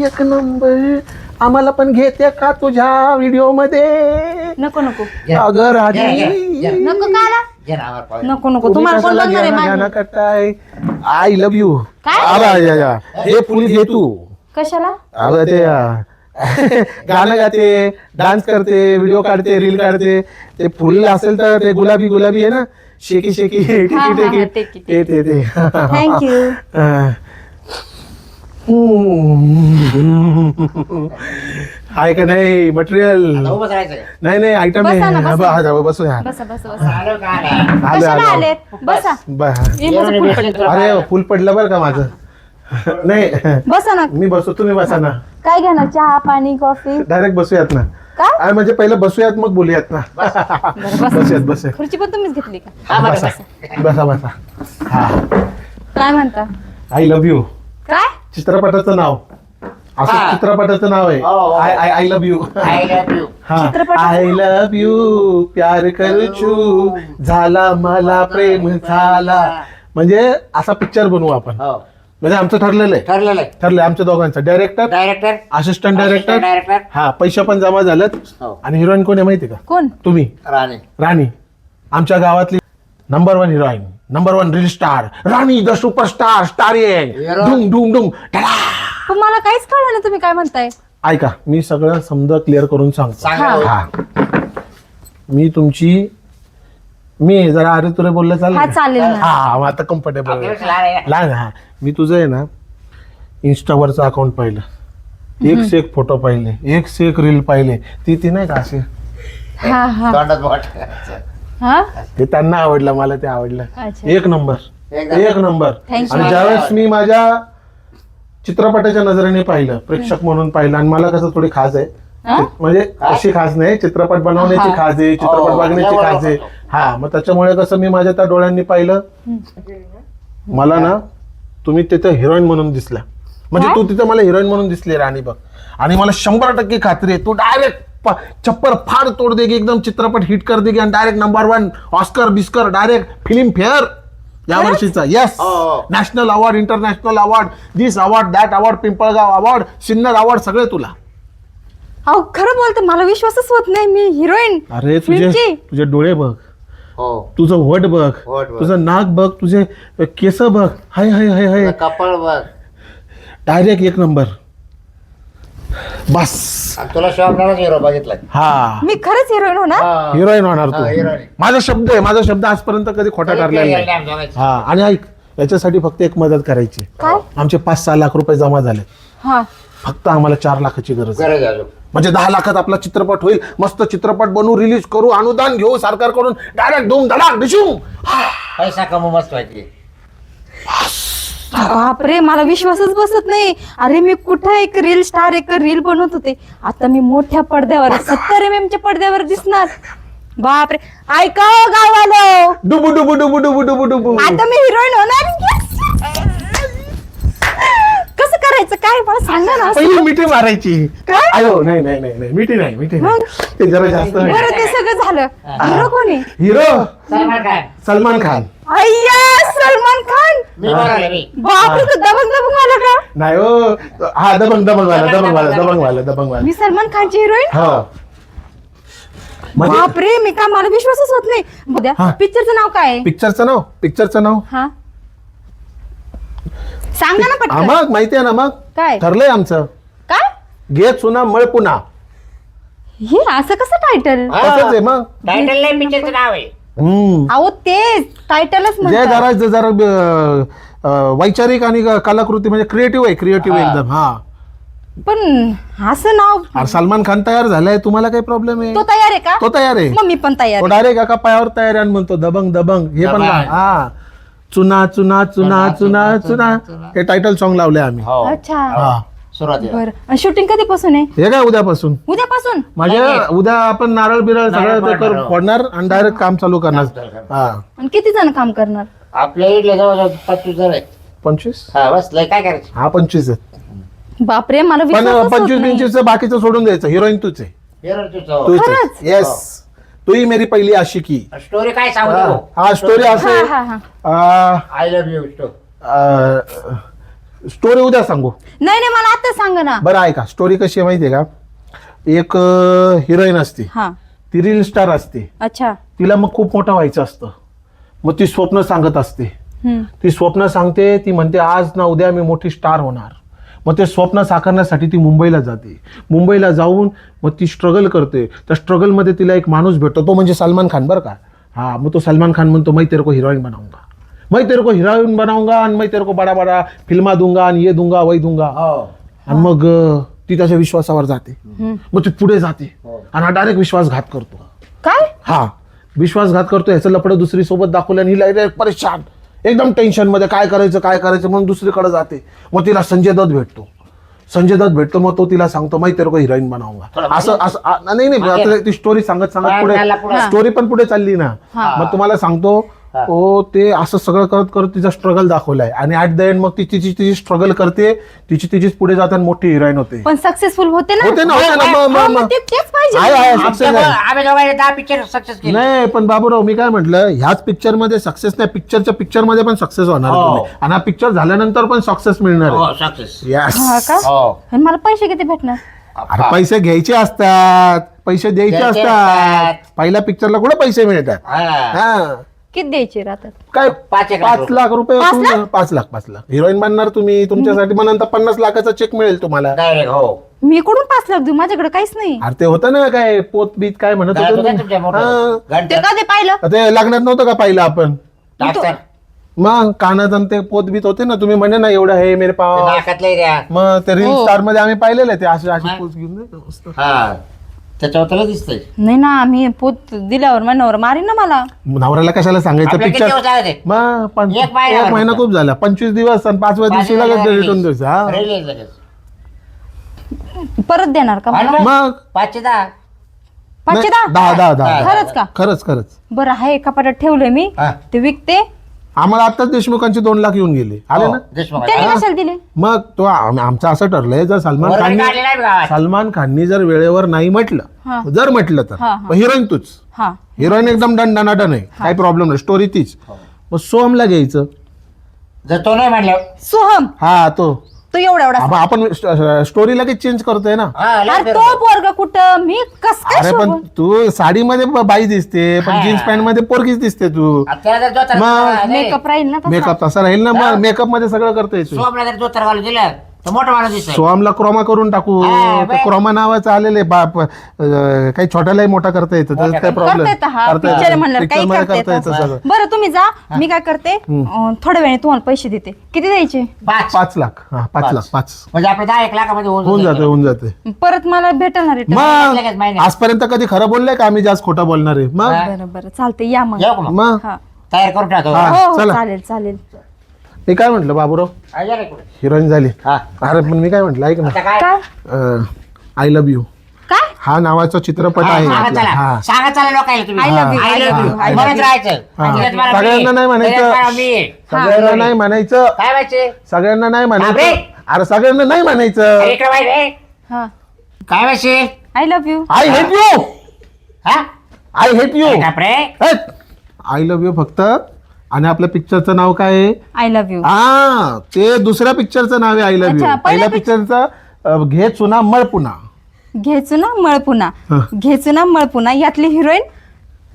एक नंबर आम्हाला पण घेते का तुझ्या व्हिडिओ मध्ये नको नको अगर घ्या, घ्या, घ्या. नको काला घे ना, आवाज पाहू. नको नको तुम्हाला कोण बघणार आहे माझं? करताय आय लव्ह यू. हे फुल घे तू. कशाला? अगं ते गाणं गाते, डान्स करते, व्हिडिओ काढते, रील काढते. ते फुल असेल तर ते गुलाबी गुलाबी आहे ना, शेकी शेकी हा, हा, टिकी टिकी. टिकी ते थँक्यू. आहे का नाही मटेरियल? आता उभं राहायचं का? नाही नाही आयटम बसा आहे. ना, बसा. बसू यार. बसा बसा बसा. आलो का आला? आलो कशाला आलो. आलेत? बसा. ब- हे माझं फुल पडलं. अरे फुल पडलं बरं का माझं. नाही बसा ना. मी बसतो, तुम्ही बसा ना. काय घेणार? चहा, पाणी, कॉफी? डायरेक्ट बसूयात ना. काय? अरे म्हणजे पहिलं बसूयात मग बोलूयात ना. बसूयात बसूयात. खुर्ची पण तुम्हीच घेतली का? हा, बरं, बसा बस. बसा बसा. हा काय म्हणता? I love you. काय? चित्रपटाचं नाव असं हा. चित्रपटाचं नाव आहे. हो, हो. I love you. I love you. चित्रपटाचं आय लव्ह यू प्यार करचू झाला मला प्रेम झाला. म्हणजे असा पिक्चर बनवू आपण. हो. म्हणजे आमचं ठरलेलं आहे. ठरलेलं आहे. ठरलंय आमच्या दोघांचं. Director, director, assistant director. Director, हा पैसे पण जमा झालेत. हो. आणि हिरोईन कोण आहे माहिती का? कोण? तुम्ही. राणे. राणी. आमच्या गावातली number 1 heroine, number 1 reel star, Rani the superstar starring Hero. डुंग डुंग डुंग टडा. पण मला काहीच कळलं नाही तुम्ही काय म्हणताय. ऐका मी सगळं समजा क्लिअर करून सांगतो. सांगा. हा मी तुमची मी जरा अरे तुरे बोललं हा चालेल? चालेल ना. हा मग आता कम्फर्टेबल आपल्यापेक्षा लहान आहे ना? लहान. हा मी तुझं आहे ना इंस्टावरचं अकाउंट पाहिलं, एक से एक फोटो पाहिले, एक से एक रील पाहिले. ती नाही का असे हा हा तोंडात बोट. हा. ते त्यांना आवडलं, मला ते आवडलं. अच्छा. एक नंबर एक नंबर. Thank you. आणि ज्यावेळेस मी माझ्या चित्रपटाच्या नजरेने पाहिलं, प्रेक्षक म्हणून पाहिलं, आणि मला कसं थोडी खास आहे. हा? म्हणजे अशी खास नाही, चित्रपट बनवण्याची हा. खास आहे, चित्रपट हो, बघण्याची बरोबर. खास आहे. हा मग त्याच्यामुळे कसं मी माझ्या त्या डोळ्यांनी पाहिलं, मला ना तुम्ही तिथे हिरोईन म्हणून दिसला. म्हणजे तू तिथे मला हिरोईन म्हणून दिसली राणी बघ. आणि मला 100% खात्री आहे तू डायरेक्ट चप्पर फाड तोड देगी, एकदम चित्रपट हिट कर देगी आणि डायरेक्ट नंबर 1 ऑस्कर बिस्कर डायरेक्ट फिल्म फेअर या वर्षीचा. येस, हो. National award, international award, this award, that award, Pimpalgaon award, Sinnar award, सगळे तुला. अहो खरं बोलते, मला विश्वासच होत नाही. मी हिरोईन. अरे तुझे डोळे बघ, हो. तुझं वट बघ, वट बघ. तुझं नाक बघ, तुझे केस बघ. हाय हाय हाय हाय, कपाळ बघ. डायरेक्ट एक नंबर. बस. आणि तुला शॉपलाच हिरो बघितलाय. हा मी खरंच हिरोईन होणार. हा. हिरोईन होणार हा, तू. heroine. माझा शब्द आहे, माझा शब्द आजपर्यंत कधी खोटा ठरलेला नाही. नाही दोघांची. हा आणि ऐक, याच्यासाठी फक्त एक मदत करायची. काय? आमचे 5-6 लाख रुपये जमा झाले, हा. फक्त आम्हाला 4 लाखाची गरज आहे. गरज आहे अजून. म्हणजे 10 लाखात आपला चित्रपट होईल. मस्त चित्रपट बनवू, रिलीज करू, अनुदान घेऊ सरकारकडून, डायरेक्ट धूम धडाक डिशूम. पैसा कमवू मस्त व्हायची. बापरे, मला विश्वासच बसत नाही. अरे मी कुठं एक रील स्टार, एक रील बनवत होते, आता मी मोठ्या पडद्यावर 70 mm च्या पडद्यावर दिसणार. बापरे. ऐका हो गावालो, डुबू डुबू डुबू डुबू डुबू डुबू. आता मी हिरोईन होणार. कसं करायचं काय मला सांगा ना. पहिली मिठी मारायची. काय? अयो नाही नाही नाही नाही, मिठी नाही, मिठी नाही. ते जरा जास्त नाही. बरं ते सगळं झालं. हिरो कोणी? हिरो सलमान खान. सलमान खान. अय्या, सलमान खान. मी बनवले मी. बापरे, तो दबंग दबंग आला का? नाही हो, हा दबंग दबंग वाला, दबंग वाला, दबंग वाला, दबंग वाला. मी सलमान खानची हिरोईन. हो म्हणजे बापरे, मी काय, मला विश्वासच होत नाही. उद्या हा. पिक्चरचं नाव काय आहे? पिक्चरचं नाव हा, सांगा ना हा, पटकन. मग माहिती आहे ना, मग काय ठरलंय आमचं. काय घे चुना मळ पुन्हा. हे असं कसं टायटल? तसंच आहे मग. टायटल नाही, पिक्चरचं नाव आहे. अहो तेच टायटलच जे म्हणतात. जरा वैचारिक आणि कलाकृती म्हणजे क्रिएटिव्ह आहे, क्रिएटिव्ह एकदम. हा पण असं नाव, अरे सलमान खान तयार झालाय, तुम्हाला काय प्रॉब्लेम आहे? तो तयार आहे का? तो तयार आहे. मग मी पण तयार तो आहे. डायरेक्ट एका पायावर तयार आहे आणि म्हणतो दबंग दबंग. हे पण दबंग. हा चुना चुना चुना चुना चुना, हे टायटल सॉन्ग लावले आम्ही. हो. अच्छा, हा सुरुवातीला. बरं. आणि शूटिंग कधीपासून आहे? हे काय उद्यापासून, उद्यापासून. म्हणजे उद्या आपण नारळ बिरळ सगळं ते फोडणार. फोडणार आणि डायरेक्ट काम चालू करणार. हा आणि किती जण काम करणार? आपल्या इडल्या जवळ 25 जण आहेत. 25. हा बस, लय काय करायचं. हा 25 आहेत. बापरे, मला पण विश्वासच होत 25-25 नाही. बाकीचं सोडून द्यायचं. हिरोईन तूच आहे, हिरो तुझं. तूच खरंच? आहे. येस, तू ही मेरी पहिली आशिकी. स्टोरी काय सांगू हा, नको. हा स्टोरी हा असे हा हा. I love you story. Story उद्या सांगू. नाही नाही, मला आता सांगा ना. बरं ऐका, स्टोरी कशी आहे माहितीये का? एक हिरोईन असते, हा. ती रील स्टार असते. अच्छा. तिला मग खूप मोठं व्हायचं असतं, मग ती स्वप्न सांगत असते. ती स्वप्न सांगते, ती म्हणते आज ना उद्या मी मोठी स्टार होणार. मग ते स्वप्न साकारण्यासाठी ती मुंबईला जाते. मुंबईला जाऊन मग ती स्ट्रगल करते. त्या स्ट्रगलमध्ये तिला एक माणूस भेटतो, तो म्हणजे सलमान खान बरं का. हा, मग तो सलमान खान म्हणतो मैं तेरे को हीरोइन बनाऊंगा, मैं तेरे को हीरोइन बनाऊंगा आणि मैं तेरे को बडा बडा फिल्मा दूंगा आणि ये दूंगा वही दूंगा. आणि मग ती त्याच्या विश्वासावर जाते. मग ती पुढे जाते आणि हा डायरेक्ट विश्वासघात करतो. काय? हा, विश्वासघात करतो. ह्याचं लपडं दुसरी सोबत दाखवलं आणि हिला परेशान, एकदम टेन्शन मध्ये काय करायचं म्हणून दुसरीकडे जाते. मग तिला संजय दत्त भेटतो. मग तो तिला सांगतो मैं तेरे को हिरोईन बनाऊंगा. असं नाही आता ती स्टोरी सांगत पुढे स्टोरी पण पुढे चालली ना. मग तुम्हाला सांगतो ते असं सगळं करत तिचा स्ट्रगल दाखवलाय आणि ऍट द एंड मग ती तिची स्ट्रगल करते, तिचीच पुढे जाताना मोठी हिरोईन होते. पण सक्सेसफुल होते ना. तेच पाहिजे. आम्ही दोघांनी 10 पिक्चर सक्सेस केले. नाही पण बाबूराव, मी काय म्हटलं, ह्याच पिक्चर मध्ये सक्सेस नाही, पिक्चर मध्ये पण सक्सेस होणार आहे तुम्ही. आणि हा पिक्चर झाल्यानंतर पण सक्सेस मिळणार आहे. सक्सेस. Yes. हा का? आणि मला पैसे किती भेटणार? अरे पैसे घ्यायचे असतात, पैसे द्यायचे असतात. पहिल्या पिक्चरला कुठे पैसे मिळतात. हा, किती द्यायचे राहतात? काय 5 लाख रुपये. 5 लाख हिरोईन बनणार तुम्ही तुमच्यासाठी. मग नंतर 50 लाखाचा चेक मिळेल तुम्हाला. डायरेक्ट. हो. मी कुठून 5 लाख देऊ? माझ्याकडे काहीच नाही. अरे ते होतं ना काय पोत बीत काय म्हणत काय होतं होतं तुमच्या तुम्ही? मोठं? हा. ते कधी पाहिलं? ते लग्नात नव्हतं का पाहिलं आपण? डॉक्टर. मग कानात आणि ते पोत बीत होते ना, तुम्ही म्हणे ना एवढं हे मेरे पाव. नाकातलं द्या. मग ते रील स्टार मध्ये आम्ही पाहिलेलं आहे ते अशी पोच घेऊन नाही का मस्त. हा, त्याच्यावर त्याला दिसतंय. नाही ना, आम्ही पोत दिल्यावर नवरा मारीन ना मला. नवऱ्याला कशाला सांगायचं आपल्या किती पिक्चर. दिवस झाले ते? मग एक महिना एक महिना खूप झाला. 25 दिवस आणि 5व्या दिवशी लगेच रिटर्न द्यायचं. हा, Release लगेच. परत देणार का मला? मग 5 चे 10. 5 चे 10? 10. खरंच का? खरंच बरं आहे, कपाटात ठेवलंय मी. हा. ते विकते. आम्हाला आताच देशमुखांचे 2 लाख येऊन गेले. आले ना. देशमुख. त्यांनी कशाला दिले? मग तो आमचं असं ठरलंय, जर वरून काढले नाही गावात. सलमान खाननी जर वेळेवर नाही हा. म्हटलं, जर म्हटलं तर हा. हिरोईन तूच. हा. हिरोईन एकदम दणदणाटन आहे, काही प्रॉब्लेम नाही, स्टोरी तीच. मग सोहमला घ्यायचं. जर तो नाही म्हणलं. सोहम हा, तो एवढा आपण स्टोरी लगेच चेंज करतोय ना. हा, लगेच अरे तो बरोबर. पोरगा कुठं? मी कस काय अरे पण शोभून? तू साडीमध्ये बाई दिसते, पण हा. जीन्स पॅन्ट मध्ये पोरगीच दिसते तू. आता त्याला जर जोतर मग घालून दिलं, मेकअप राहील ना तसा? मेकअप तसा राहील ना. मग मेकअप मध्ये सगळं करता येतो. सोमला जर जोतर घालून दिलं तर मोठा माणूस दिसतोय. सोहमला क्रोमा करून टाकू. हा, ते क्रोमा नावाचं आलेले बाप, काही छोट्यालाही मोठा करता येतं, त्याच्यात काय करता प्रॉब्लेम. येतं. हा, पिक्चर म्हणलं काही करता करता येतं येतं. सगळं. बरं तुम्ही जा, मी काय करते, थोड्या वेळाने तुम्हाला पैसे देते. किती द्यायचे? 5. 5 लाख. हा, 5 लाख. 5 म्हणजे आपलं 10-1 लाखामध्ये होऊन जाते. परत मला भेटेल ना रिटर्न? लगेच मग महिन्यात. आजपर्यंत कधी खरं बोललंय का आम्ही जास्त खोटं बोलणार आहे? मग बरं बरं चालते, या मग. येऊ का मग? मग हा. तयार करून टाकतो. हा. हो हो, चला. चालेल. मी काय म्हंटल बाबूराव, या रे पुढे. हिरोईन झाली. हा. अरे पण मी काय म्हंटल, ऐक ना, आता काय? काय आय लव्ह यू काय? हा नावाचा चित्रपट आहे सांगा आपला. चला. हा. सांगा चला लोकांना तुम्ही. I love you, I love you. I love म्हणत you. राहायचं. हा. त्याच्यात मला सगळ्यांना मी. नाही म्हणायचं. त्याच्यात मला मी. सगळ्यांना नाही म्हणायचं. काय व्हायचे? सगळ्यांना नाही म्हणायचं. बापरे. अरे सगळ्यांना नाही म्हणायचं. इकडे बाहेर रे. हा, काय व्हायचे? I love you. I hate you. हा? I hate you. बापरे. आय लव्ह यू फक्त. आणि आपल्या पिक्चरचं नाव काय आहे? I love you. हा, ते दुसऱ्या पिक्चरचं नाव आहे आय लव्ह यू. अच्छा, पहिल्या पहिल्या पिक्चरचं घे चुना मळ पुन्हा. घ्यायचो ना मळपुना. हा. घ्यायचो ना मळपुना यातली हिरोईन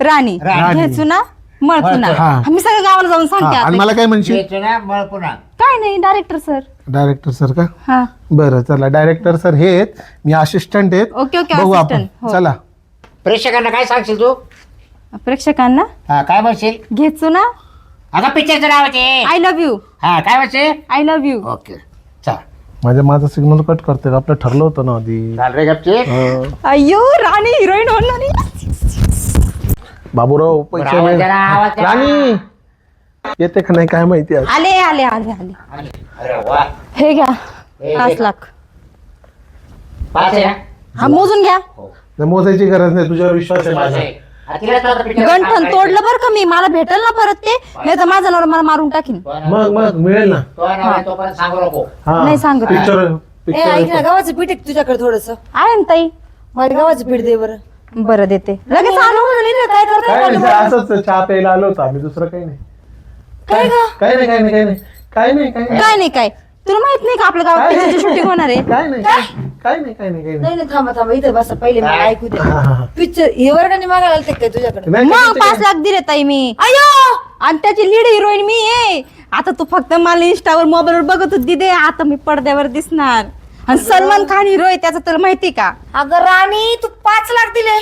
राणी. राणी. घ्यायचो ना मळपुना. हा. मी सगळ्या गावाला जाऊन सांगते आणि आता. मला काय म्हणशील? यायचं ना मग पुन्हा. काय नाही, डायरेक्टर सर. डायरेक्टर सर का? हा, बरं चला, डायरेक्टर सर हे आहेत, मी असिस्टंट आहेत. ओके, ओके, बघू आपण. assistant. हो. चला. प्रेक्षकांना काय सांगशील तू? प्रेक्षकांना हा, काय म्हणशील? घ्यायचो ना अगं पिक्चरचं नाव आहे ते. I love you. हा, काय म्हणशील? I love you. ओके. चल. माझा सिग्नल कट करते का? आपलं ठरलं होतं ना आधी. चाल रे गपची. अय्यो, राणी हिरोईन होणार नाही. बाबूराव पैसे आवाज मिळेल. जरा, आवाज जरा. राणी येते का नाही काय माहिती आज. आले आले आले आले. अरे वा. हे घ्या, हे 5 लाख. 5 आहे ना? हा, मोजून घ्या. नाही, मोजायची गरज नाही, तुझ्यावर विश्वास आहे माझा. हा, तिला तो आता picture गंठन काढायचं. तोडलं बरं का मी. मला भेटेल ना परत ते, नाही तर माझा नवरा मला मारून टाकीन. मग मिळेल ना. तो नाव आहे, तोपर्यंत सांगू नको. हा. नाही सांगत. पिक्चर ए ऐक ना, गव्हाचं पीठ आहे का तुझ्याकडे थोडस? आहे ना ताई? माझ्या गव्हाचं पीठ दे बरं. बरं देते. लगेच आलो म्हणे ना, काय काय करतो नाही, असंच चहा प्यायला आलो होतो आम्ही, दुसरं काही नाही. काय ग? काय नाही. काय नाही काय. तुला माहित नाही का आपल्या गावात पिक्चरची शूटिंग होणार आहे? काय नाही. नाही थांबा इथं बसा, पहिले मला ऐकू दे. हा. पिक्चर हे वर्गाने मागायला आलते काय तुझ्याकडे? नाही, मग 5 लाख दिले ताई मी. अयो, आणि त्याची लीड हिरोईन मी आहे. आता तू फक्त मला इंस्टावर मोबाईलवर बघत होती दे, आता मी पडद्यावर दिसणार. आणि सलमान खान हिरो आहे त्याचं तुला माहिती का? अगं राणी तू 5 लाख दिले.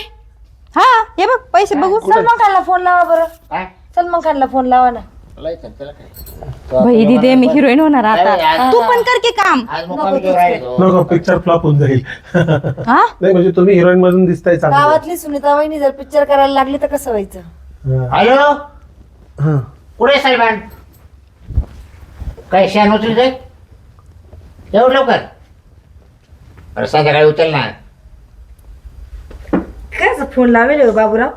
हा हे बघ पैसे बघू. सलमान खानला फोन लावा बरं. काय सलमान खानला फोन लावा ना. लय चल, त्याला काय? भाई दिदे मी हिरोईन होणार आता. काय? तू पण कर की काम. आज मुक्कामी घेऊन राहिलो. नको पिक्चर फ्लॉप होऊन जाईल. हा नाही म्हणजे तुम्ही हिरोईन मधून दिसताय चांगलं. गावातली सुनीता वहिनी जर पिक्चर करायला लागली तर कसं व्हायचं? हा. हॅलो, हा. कुठे सलमान? काय शान उचल जाईल एवढं लवकर? अरे संध्याकाळी उचल ना. काय फोन लावेल हो बाबूराव?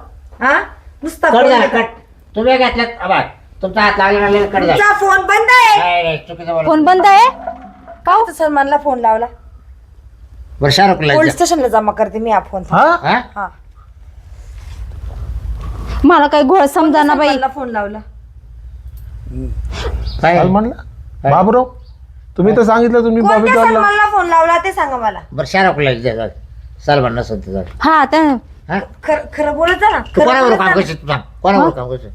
हा नुसता कट phone झाला लावता. कट. तुम्ही घेतल्यात आबा, तुमचा हात लागलेला कट झाला. तुमचा फोन बंद आहे. नाही नाही, चुकीचं बोलला. फोन बंद आहे. का हो सलमानला फोन लावला? बरं शाहरुखला पोलीस स्टेशनला जमा करते मी हा फोन. हा हा? हा मला काही घोळ समजा ना बाई. सलमानला फोन लावला. काय? सलमानला बाबूराव तुम्ही तर सांगितलं तुम्ही बॉबी कोणत्या जॉनला. सलमानला फोन लावला ते सांगा मला. बरं शाहरुखला सलमान नसत तुझा. हा त्या हा? खरं बोलत जा ना. तू खरं कोणावर बोलत काम जा ना. करशील तुझा? कोणावर काम करशील?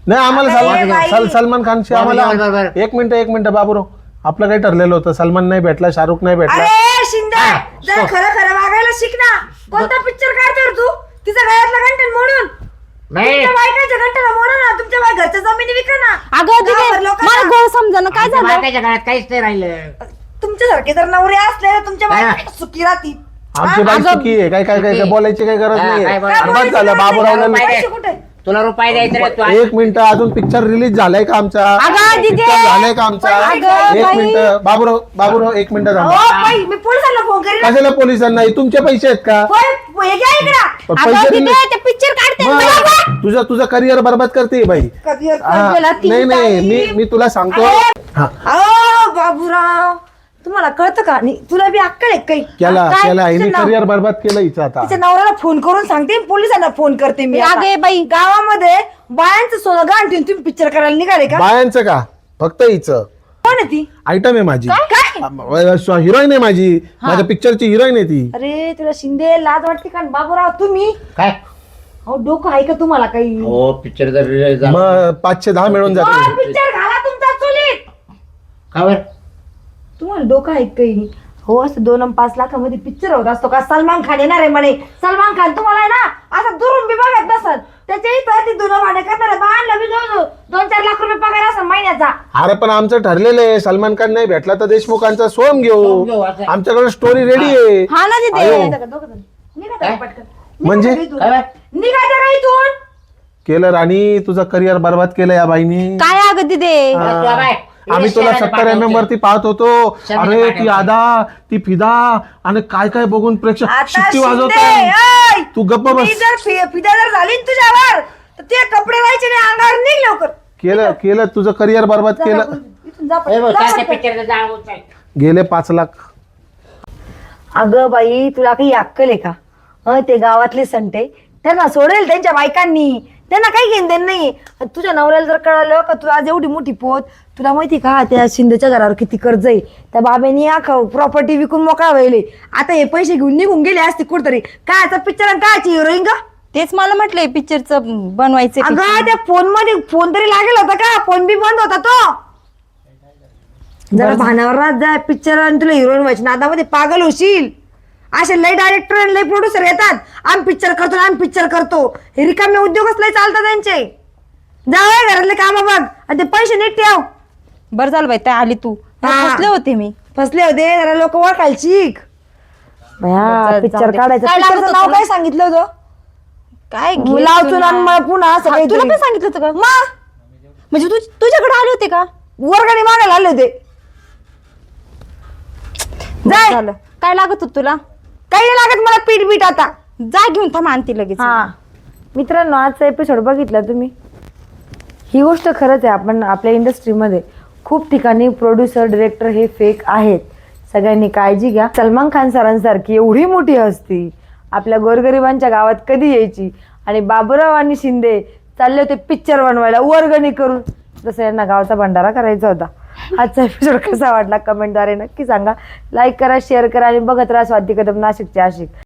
नाही आम्हाला अरे बाई. सलमान खानशी आम्हाला बरोबर. एक मिनिट बाबूराव आपलं काही ठरलेलं होतं. सलमान नाही भेटला, शाहरुख नाही भेटला. अरे शिंदे हा, जरा सो. खरं वागायला शिक ना. कोणता पिक्चर काढतो रे तू? तिचा गळ्यातला घंटन मोडून नाही तुमच्या बायकाच्या घंटाला मोडा ना. तुमच्या बाय घरच्या जमिनी विका ना. अगं दिदे गावावर लोकांना- मला घोळ समजा ना काय आमच्या झालं. बायकाच्या घरात काहीच नाही राहिलं. तुमच्यासारखे जर नवरे असले तर तुमच्या हा. बायका सुखी राहतील. आमची बाई चुकी आहे. काय काय काय बोलायची काही गरज हा, नाही. काय बोलायचं? आणि बस झालं बाबूरावला काय पैसे कुठे? तुला रुपये द्यायचे रे तू. एक मिनिट अजून पिक्चर रिलीज झालाय का आमचा? अगं दिदे. पिक्चर झालाय का आमचा? अगं एक बाई. मिनिट बाबूराव एक मिनिट अहो, थांबा. बाई, मी पोलिसांना फोन करीन. कशाला पोलिसांना? हे तुमचे पैसे आहेत का? होय, हे घ्या इकडं. पण अगं पैसे दिदे दिले- ते पिक्चर काढते ना मग बरोबर. तुझं करिअर बरबाद करते बाई. कधी हा, गेला ती नाही बाई. मी तुला सांगतो. हा अहो बाबूराव तुम्हाला कळतं का? आणि तुला बी अक्कल आहे काही? केला काय? हिने तिचं नाव- करिअर बरबाद केलं हिचं आता. तिच्या नवऱ्याला फोन करून सांगते, पोलिसांना फोन करते मी आता. अगे बाई. गावामध्ये बायांचं सोनं गाण ठेवून तुम्ही पिक्चर करायला निघाले का? बायांचं का? फक्त हिचं कोण आहे ती? आयटम आहे माझी. काय? हिरोईन आहे माझी. माझ्या पिक्चरची हिरोईन आहे ती. अरे तुला शिंदे लाज वाटते का? बाबूराव तुम्ही काय? अहो डोकं आहे का तुम्हाला काही? हो पिक्चर जर रिलीज झाला. मग 510 मिळून जाते. पिक्चर घाला तुमचा चुलीत. का बरं? तुम्हाला डोकं आहे काही? हो असं 2 आणि 5 लाखामध्ये पिक्चर होत असतो का? सलमान खान येणार आहे म्हणे. सलमान खान तुम्हाला आहे ना असं दुरून बी बघत नसत. त्याच्या इथं ती धुणं भांडे करणार बाळाला बी 2-4 लाख रुपये पगार असं महिन्याचा. अरे पण आमचं ठरलेलं आहे. सलमान खान नाही भेटला तर देशमुखांचा सोम घेऊ. सोम घेऊ, असं. आमच्याकडे स्टोरी रेडी आहे. हा ना दिदे. आयो. निघा त्या पटकन. म्हणजे? काय बरं? निघा त्या इथून. केलं राणी तुझं करिअर बरबाद केलं या बाईनी. काय अगं दिदे. हा. तुला बाय. आम्ही तुला शहरात 70 MM वरती पाहत होतो. शहरात अरे ती पाठवतो. आदा ती फिदा आणि काय काय बघून प्रेक्षक आता शिट्टी शिंदे, वाजवतात. ऐ! तू गप्प मी बस. जर फिदा जर झाली ना तुझ्यावर तर ते कपडे व्हायचे नाही. अंगावर निघ लवकर. केलं तुझं करिअर बरबाद जा केलं. बाबू, इथून जा ए पटकन. भाऊ, जा त्या पटकन. पिक्चरचं जाळ उचल. गेले 5 लाख. अगं बाई तुला काही अक्कल आहे का? ते गावातले संटे त्यांना सोडेल त्यांच्या बायकांनी. त्यांना काही घेण देण नाही. तुझ्या नवऱ्याला जर कळालं का तू आज एवढी मोठी पोत, तुला माहिती का त्या शिंदेच्या घरावर किती कर्ज आहे? त्या बाबांनी प्रॉपर्टी विकून मोकळा व्हायले. आता हे पैसे घेऊन निघून गेले असते कुठतरी. काय आता पिक्चर कायची हिरोईन का? तेच मला म्हटलंय पिक्चरचं बनवायचं अगं त्या फोन मध्ये फोन तरी लागेल होता का? फोन बी बंद होता तो. जरा भानावर राहत जा. पिक्चर आणि तुला हिरोईन व्हायची नादामध्ये पागल होशील. असे लय डायरेक्टर आणि लय प्रोड्युसर येतात. आम्ही पिक्चर करतो. हे रिकामे उद्योगच लय चालतात त्यांचे. जावं घरातले काम बघ आणि ते पैसे नीट ठेव. बरं झालं बाई त्या आली तू. हा. फसले होते मी. फसले होते जरा लोक ओळखायला शिक. पिक्चर काढायचं. काय लागत पिक्चरचं होतं नाव तुला? काय सांगितलं होतं? काय लावचून आणि मग पुन्हा असं तुला काहीतरी. पण सांगितलं होतं का? मग म्हणजे तुझ्याकडे आले होते का? वर्गणी मागायला आले होते. जाय. झालं. काय लागत होत तुला? काही नाही लागत मला पीठ बीट आता. जा घेऊन थांब आणते लगेच. हा मित्रांनो आजचा एपिसोड बघितला तुम्ही. ही गोष्ट खरंच आहे. आपण आपल्या इंडस्ट्रीमध्ये खूप ठिकाणी प्रोड्युसर डिरेक्टर हे फेक आहेत. सगळ्यांनी काळजी घ्या. सलमान खान सरांसारखी एवढी मोठी हस्ती आपल्या गोरगरिबांच्या गावात कधी यायची? आणि बाबूराव आणि शिंदे चालले होते पिक्चर बनवायला वर्गणी करून. जसं यांना गावचा भंडारा करायचा होता. आजचा एपिसोड कसा वाटला कमेंटद्वारे नक्की सांगा. लाईक करा, शेअर करा आणि बघत राहा स्वाती कदम नाशिकचे आशिक.